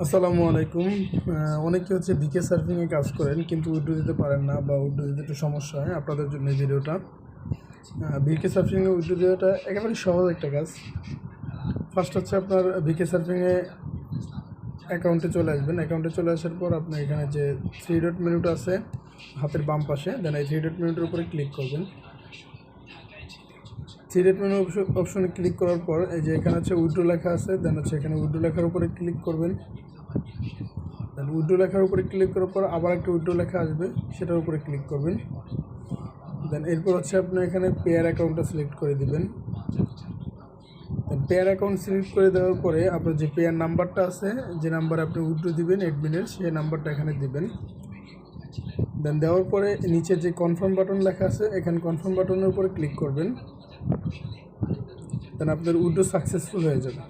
আসসালামু আলাইকুম। অনেকে হচ্ছে বিকে সার্ফিংয়ে কাজ করেন কিন্তু উইথড্র দিতে পারেন না বা উইথড্র দিতে একটু সমস্যা হয়, আপনাদের জন্য এই ভিডিওটা। বিকে সার্ফিংয়ে উইথড্র দেওয়াটা একেবারে সহজ একটা কাজ। ফার্স্ট হচ্ছে আপনার বিকে সার্ফিংয়ে অ্যাকাউন্টে চলে আসবেন। অ্যাকাউন্টে চলে আসার পর আপনি এখানে যে 3 ডট মেনুটা আছে হাতের বাম পাশে, দেন এই 3 ডট মেনুটার উপরে ক্লিক করবেন। 3 ডট মেনু অপশনে ক্লিক করার পর এই যে এখানে হচ্ছে উইথড্র লেখা আছে, দেন হচ্ছে এখানে উইথড্র লেখার উপরে ক্লিক করবেন। দেন উইথড্র লেখার উপরে ক্লিক করার পর আবার একটা উইথড্র লেখা আসবে, সেটার উপরে ক্লিক করবেন। দেন এরপর হচ্ছে আপনি এখানে পেয়ার অ্যাকাউন্টটা সিলেক্ট করে দিবেন। পেয়ার অ্যাকাউন্ট সিলেক্ট করে দেওয়ার পরে আপনার যে পেয়ার নাম্বারটা আছে, যে নাম্বারে আপনি উইথড্র দিবেন অ্যাডমিনের, সেই নাম্বারটা এখানে দিবেন। দেন দেওয়ার পরে নিচে যে কনফার্ম বাটন লেখা আছে, এখানে কনফার্ম বাটনের উপরে ক্লিক করবেন। দেন আপনার উইথড্র সাকসেসফুল হয়ে যাবে।